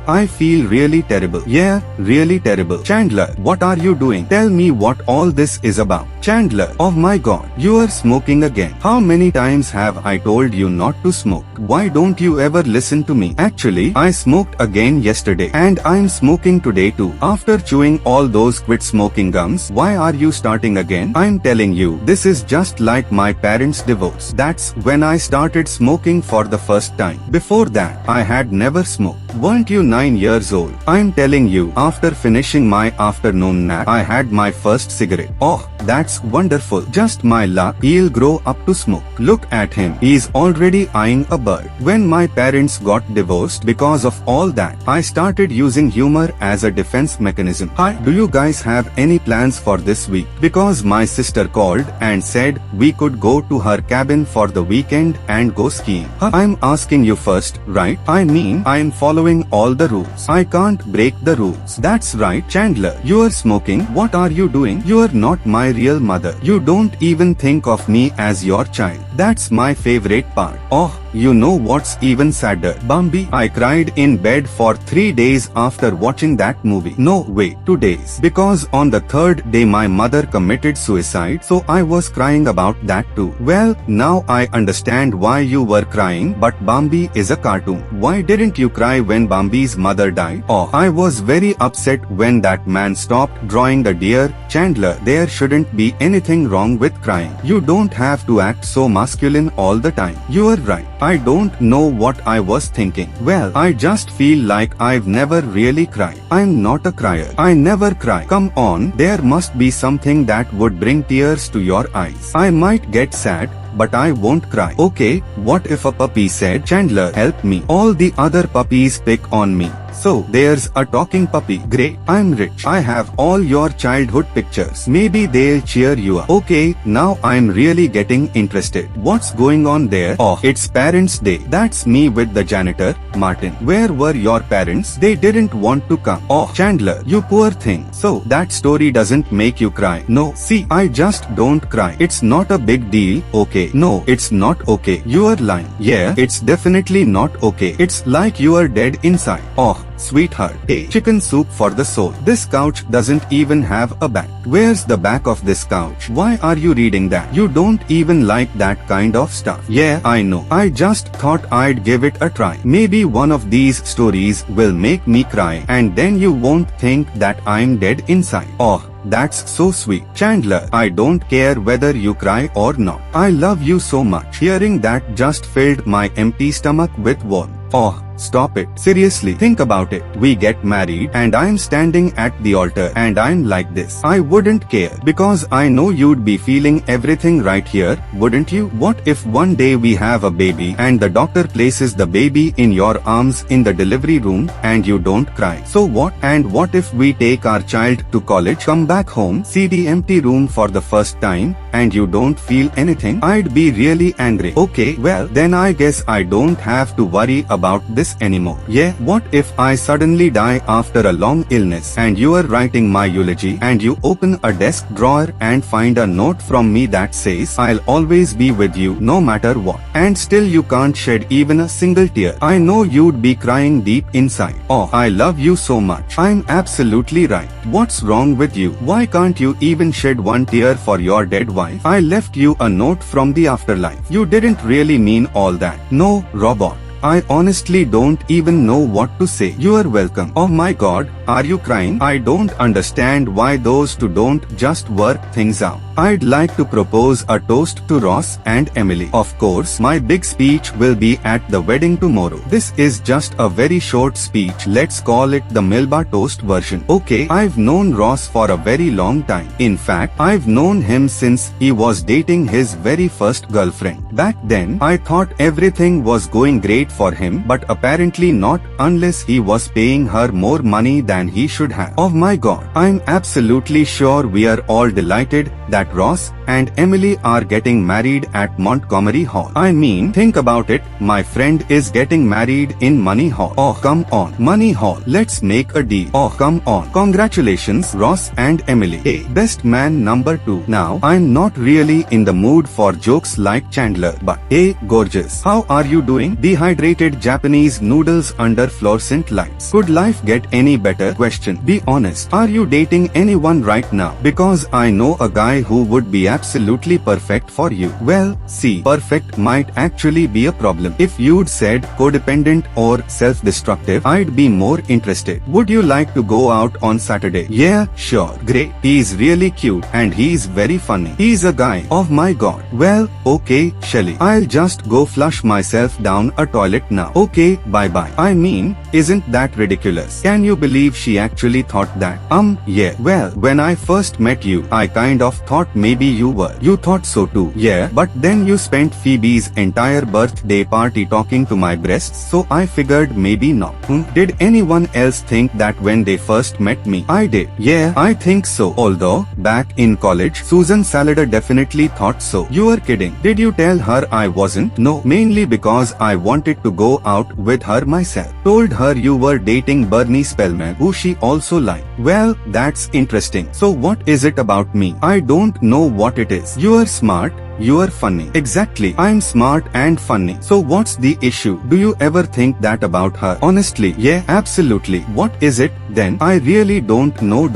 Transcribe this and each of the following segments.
I feel really terrible. Yeah, really terrible. Chandler, what are you doing? Tell me what all this is about. Chandler, oh my god, you are smoking again. How many times have I told you not to smoke? Why don't you ever listen to me? Actually, I smoked again yesterday and I'm smoking today too. After chewing all those quit smoking gums, why are you starting again? I'm telling you, this is just like my parents' divorce. That's when I started smoking for the first time. Before that, I had never smoked. Weren't you 9 years old? I'm telling you, after finishing my afternoon nap, I had my first cigarette. Oh, that's wonderful. Just my luck. He'll grow up to smoke. Look at him. He's already eyeing a bird. When my parents got divorced because of all that, I started using humor as a defense mechanism. Hi, do you guys have any plans for this week? Because my sister called and said we could go to her cabin for the weekend and go skiing. I'm asking you first, right? I mean, I'm following all the rules. I can't break the rules. That's right, Chandler. You're smoking. What are you doing? You're not my real mother. You don't even think of me as your child. That's my favorite part. Oh, you know what's even sadder? Bambi, I cried in bed for 3 days after watching that movie. No, wait, 2 days. Because on the 3rd day my mother committed suicide, so I was crying about that too. Well, now I understand why you were crying, but Bambi is a cartoon. Why didn't you cry when Bambi's mother died? Oh, I was very upset when that man stopped drawing the deer. Chandler, there shouldn't be anything wrong with crying. You don't have to act so masculine all the time. You're right. I don't know what I was thinking. Well, I just feel like I've never really cried. I'm not a crier. I never cry. Come on, there must be something that would bring tears to your eyes. I might get sad, but I won't cry. Okay, what if a puppy said, Chandler, help me. All the other puppies pick on me. So, there's a talking puppy. Great, I'm rich. I have all your childhood pictures. Maybe they'll cheer you up. Okay, now I'm really getting interested. What's going on there? Oh, it's Parents' Day. That's me with the janitor, Martin. Where were your parents? They didn't want to come. Oh, Chandler, you poor thing. So, that story doesn't make you cry. No, see, I just don't cry. It's not a big deal, okay? No, it's not okay. You're lying. Yeah, it's definitely not okay. It's like you are dead inside. Oh, sweetheart, hey, chicken soup for the soul. This couch doesn't even have a back. Where's the back of this couch? Why are you reading that? You don't even like that kind of stuff. Yeah, I know. I just thought I'd give it a try. Maybe one of these stories will make me cry and then you won't think that I'm dead inside. Oh, that's so sweet. Chandler, I don't care whether you cry or not. I love you so much. Hearing that just filled my empty stomach with warmth. Oh, stop it. Seriously, think about it. We get married and I'm standing at the altar and I'm like this. I wouldn't care because I know you'd be feeling everything right here, wouldn't you? What if one day we have a baby and the doctor places the baby in your arms in the delivery room and you don't cry? So what? And what if we take our child to college, come back home, see the empty room for the first time and you don't feel anything? I'd be really angry. Okay, well, then I guess I don't have to worry about this anymore. Yeah, what if I suddenly die after a long illness and you are writing my eulogy and you open a desk drawer and find a note from me that says, I'll always be with you no matter what, and still you can't shed even a single tear? I know you'd be crying deep inside. Oh, I love you so much. I'm absolutely right. What's wrong with you? Why can't you even shed one tear for your dead wife? I left you a note from the afterlife. You didn't really mean all that. No, robot. I honestly don't even know what to say. You are welcome. Oh my god, are you crying? I don't understand why those two don't just work things out. I'd like to propose a toast to Ross and Emily. Of course, my big speech will be at the wedding tomorrow. This is just a very short speech. Let's call it the Melba toast version. Okay, I've known Ross for a very long time. In fact, I've known him since he was dating his very first girlfriend. Back then, I thought everything was going great for him, but apparently not unless he was paying her more money than he should have. Oh my god, I'm absolutely sure we are all delighted that Ross and Emily are getting married at Montgomery Hall. I mean, think about it, my friend is getting married in Money Hall. Oh, come on. Money Hall. Let's make a deal. Oh, come on. Congratulations, Ross and Emily. Hey, best man number 2. Now, I'm not really in the mood for jokes like Chandler, but hey, gorgeous. How are you doing? Dehydrated Japanese noodles under fluorescent lights. Could life get any better? Question. Be honest. Are you dating anyone right now? Because I know a guy who would be absolutely perfect for you. Well, see, perfect might actually be a problem. If you'd said codependent or self-destructive, I'd be more interested. Would you like to go out on Saturday? Yeah, sure. Great. He's really cute and he's very funny. He's a guy. Oh my god. Well, okay, Shelly. I'll just go flush myself down a toilet now. Okay, bye-bye. I mean, isn't that ridiculous? Can you believe she actually thought that? Yeah. Well, when I first met you, I kind of thought maybe you were. You thought so too. Yeah, but then you spent Phoebe's entire birthday party talking to my breasts, so I figured maybe not. Did anyone else think that when they first met me? I did. Yeah, I think so. Although, back in college, Susan Salader definitely thought so. You were kidding. Did you tell her I wasn't? No, mainly because I wanted to go out with her myself. Told her you were dating Bernie Spellman, who she also liked. Well, that's interesting. So what is it about me? I don't know what it is. You're smart. You're funny. Exactly. I'm smart and funny. So what's the issue? Do you ever think that about her? Honestly, yeah, absolutely. What is it then? I really don't know.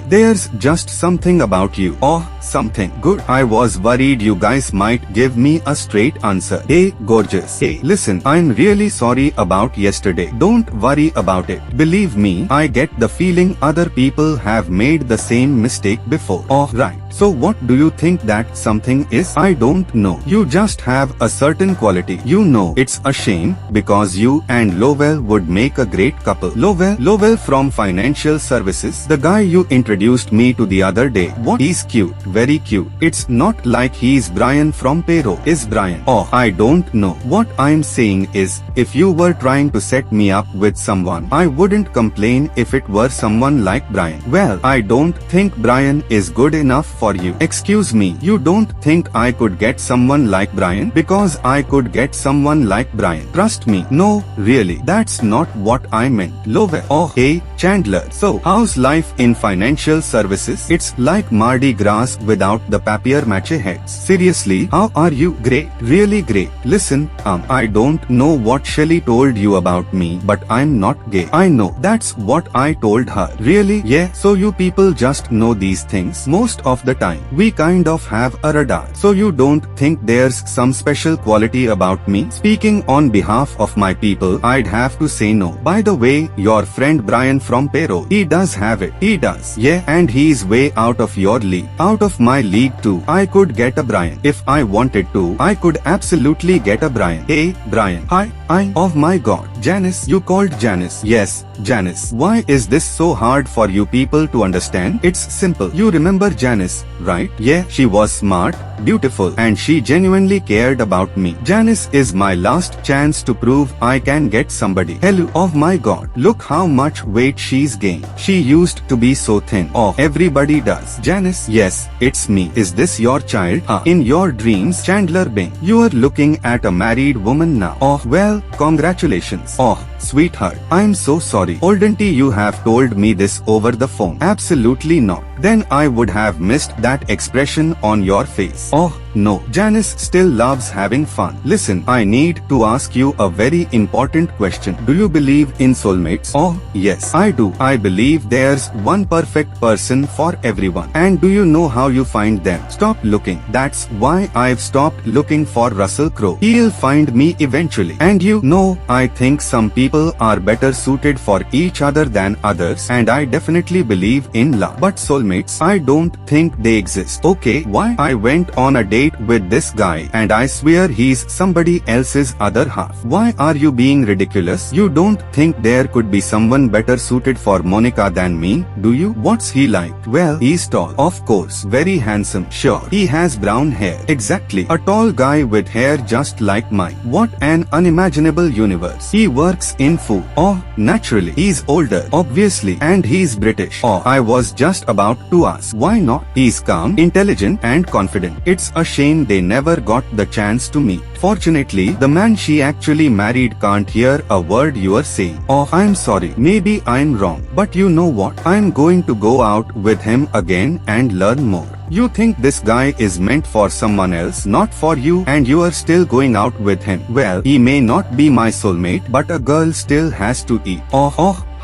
There's just something about you. Oh, something. Good. I was worried you guys might give me a straight answer. Hey, gorgeous. Hey, listen, I'm really sorry about yesterday. Don't worry about it. Believe me, I get the feeling other people have made the same mistake before. Oh, right. So what do you think that something is? I don't know. You just have a certain quality. You know, it's a shame because you and Lowell would make a great couple. Lowell from financial services. The guy you introduced me to the other day. What? He's cute. Very cute. It's not like he's Brian from payroll. Is Brian? Oh, I don't know. What I'm saying is, if you were trying to set me up with someone, I wouldn't complain if it were someone like Brian. Well, I don't think Brian is good enough for you. Excuse me, you don't think I could get someone like Brian? Because I could get someone like Brian. Trust me. No, really. That's not what I meant. Lowell. Oh, hey, Chandler. So, how's life in financial services? It's like Mardi Gras without the papier-mâché heads. Seriously, how are you? Great. Really great. Listen, I don't know what Shelly told you about me, but I'm not gay. I know. That's what I told her. Really? Yeah. So you people just know these things. Most of the time, we kind of have a radar. So you don't think there's some special quality about me? Speaking on behalf of my people, I'd have to say no. By the way, your friend Brian from payroll, he does have it. He does. Yeah, and he's way out of your league. Out of my league too. I could get a Brian. If I wanted to, I could absolutely get a Brian. Hey, Brian. Hi. Oh my god. Janice. You called Janice. Yes, Janice. Why is this so hard for you people to understand? It's simple. You remember Janice, right? Yeah, she was smart, beautiful, and she genuinely cared about me. Janice is my last chance to prove I can get somebody. Hello. Oh my god. Look how much weight she's gained. She used to be so thin. Oh, everybody does. Janice. Yes, it's me. Is this your child? In your dreams, Chandler Bing. You are looking at a married woman now. Oh, well, congratulations. Oh, sweetheart. I'm so sorry. Oldn't you have told me this over the phone? Absolutely not. Then I would have missed that expression on your face. Oh, no. Janice still loves having fun. Listen, I need to ask you a very important question. Do you believe in soulmates? Oh, yes, I do. I believe there's one perfect person for everyone. And do you know how you find them? Stop looking. That's why I've stopped looking for Russell Crowe. He'll find me eventually. And you know, I think some people are better suited for each other than others, and I definitely believe in love. But soulmates, I don't think they exist. Okay, why? I went on a date date with this guy and I swear he's somebody else's other half. Why are you being ridiculous? You don't think there could be someone better suited for Monica than me, do you? What's he like? Well, he's tall. Of course. Very handsome. Sure. He has brown hair. Exactly. A tall guy with hair just like mine. What an unimaginable universe. He works in food. Oh, naturally. He's older. Obviously. And he's British. Oh, I was just about to ask. Why not? He's calm, intelligent and confident. It's a shame they never got the chance to meet. Fortunately, the man she actually married can't hear a word you're saying. Oh, I'm sorry. Maybe I'm wrong. But you know what? I'm going to go out with him again and learn more. You think this guy is meant for someone else, not for you, and you are still going out with him. Well, he may not be my soulmate, but a girl still has to eat. Oh,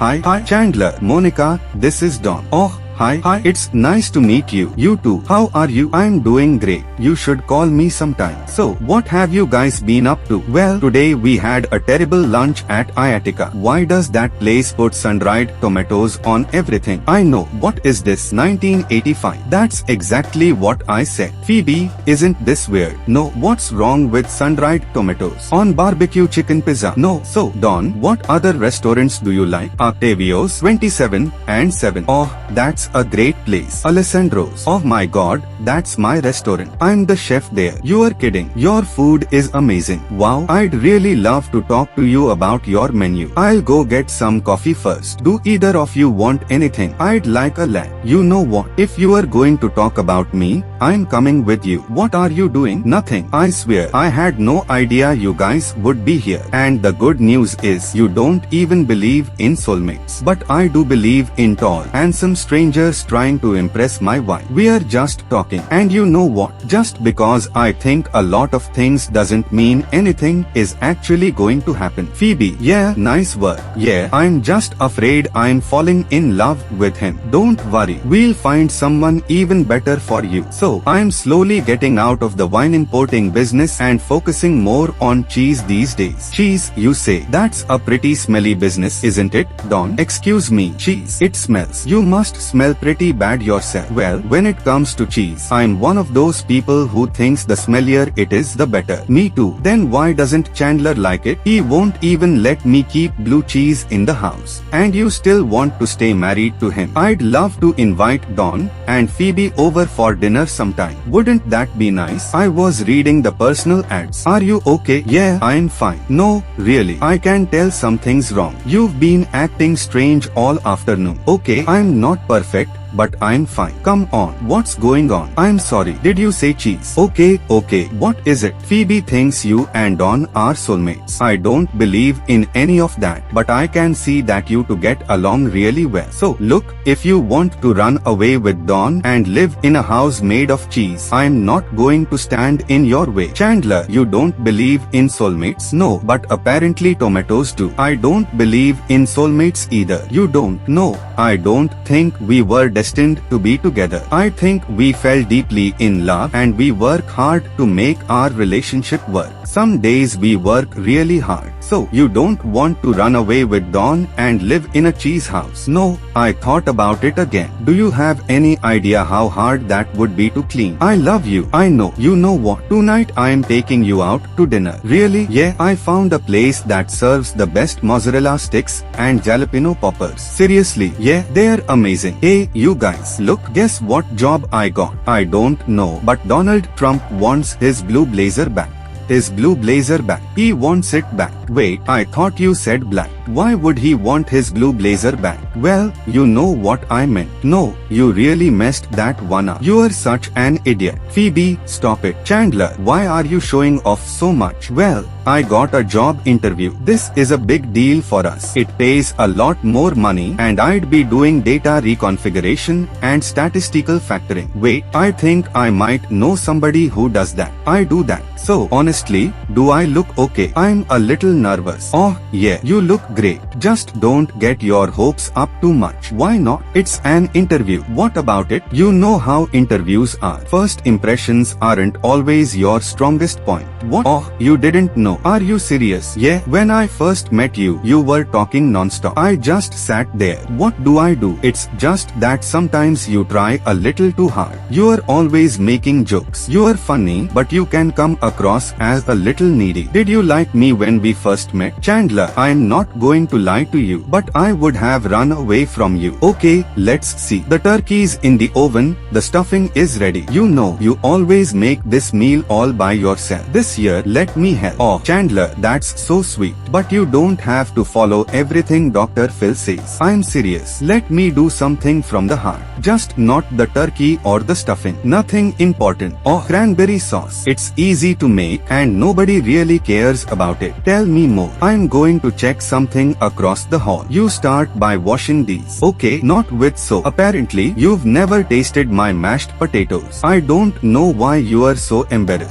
hi, Chandler, Monica, this is Dawn. Oh, hi, it's nice to meet you. You too. How are you? I'm doing great. You should call me sometime. So, what have you guys been up to? Well, today we had a terrible lunch at Ayatica. Why does that place put sun-dried tomatoes on everything? I know. What is this? 1985. That's exactly what I said. Phoebe, isn't this weird? No, what's wrong with sun-dried tomatoes on barbecue chicken pizza? No. So, Dawn, what other restaurants do you like? Octavio's, 27 and 7. Oh, that's a great place. Alessandro's. Oh my god, that's my restaurant. I'm the chef there. You are kidding. Your food is amazing. Wow, I'd really love to talk to you about your menu. I'll go get some coffee first. Do either of you want anything? I'd like a lag. You know what? If you are going to talk about me, I'm coming with you. What are you doing? Nothing. I swear, I had no idea you guys would be here. And the good news is, you don't even believe in soulmates. But I do believe in tall, handsome strangers trying to impress my wife. We are just talking. And you know what? Just because I think a lot of things doesn't mean anything is actually going to happen. Phoebe, yeah, nice work. Yeah, I'm just afraid I'm falling in love with him. Don't worry. We'll find someone even better for you. So, I'm slowly getting out of the wine importing business and focusing more on cheese these days. Cheese, you say? That's a pretty smelly business, isn't it, Dawn? Excuse me, cheese. It smells. You must smell pretty bad yourself. Well, when it comes to cheese, I'm one of those people who thinks the smellier it is, the better. Me too. Then why doesn't Chandler like it? He won't even let me keep blue cheese in the house. And you still want to stay married to him. I'd love to invite Dawn and Phoebe over for dinner sometime. Wouldn't that be nice? I was reading the personal ads. Are you okay? Yeah, I'm fine. No, really. I can tell something's wrong. You've been acting strange all afternoon. Okay, I'm not perfect, but I'm fine. Come on, what's going on? I'm sorry, did you say cheese? Okay, what is it? Phoebe thinks you and Dawn are soulmates. I don't believe in any of that, but I can see that you two get along really well. So, look, if you want to run away with Dawn and live in a house made of cheese, I'm not going to stand in your way. Chandler, you don't believe in soulmates? No, but apparently tomatoes do. I don't believe in soulmates either. You don't? No, I don't think we were destined to be together. I think we fell deeply in love and we work hard to make our relationship work. Some days we work really hard. So, you don't want to run away with Dawn and live in a cheese house? No, I thought about it again. Do you have any idea how hard that would be to clean? I love you. I know. You know what? Tonight I am taking you out to dinner. Really? Yeah, I found a place that serves the best mozzarella sticks and jalapeno poppers. Seriously? Yeah, they're amazing. Hey, you guys, look, guess what job I got? I don't know, but Donald Trump wants his blue blazer back. His blue blazer back. He wants it back. Wait, I thought you said black. Why would he want his blue blazer back? Well, you know what I meant. No, you really messed that one up. You are such an idiot. Phoebe, stop it. Chandler, why are you showing off so much? Well, I got a job interview. This is a big deal for us. It pays a lot more money and I'd be doing data reconfiguration and statistical factoring. Wait, I think I might know somebody who does that. I do that. So honestly, do I look okay? I'm a little nervous. Oh, yeah, you look great. Just don't get your hopes up too much. Why not? It's an interview. What about it? You know how interviews are. First impressions aren't always your strongest point. What? Oh, you didn't know. Are you serious? Yeah, when I first met you, you were talking non-stop. I just sat there. What do I do? It's just that sometimes you try a little too hard. You're always making jokes. You're funny, but you can come across as a little needy. Did you like me when we first met? Chandler, I'm not going to lie to you, but I would have run away from you. Okay, let's see. The turkey's in the oven, the stuffing is ready. You know, you always make this meal all by yourself. This year, let me help. Oh, Chandler, that's so sweet. But you don't have to follow everything Dr. Phil says. I'm serious. Let me do something from the heart. Just not the turkey or the stuffing. Nothing important. Oh, cranberry sauce. It's easy to make and nobody really cares about it. Tell me more. I'm going to check something across the hall. You start by washing these. Okay, not with soap. Apparently, you've never tasted my mashed potatoes. I don't know why you are so embarrassed.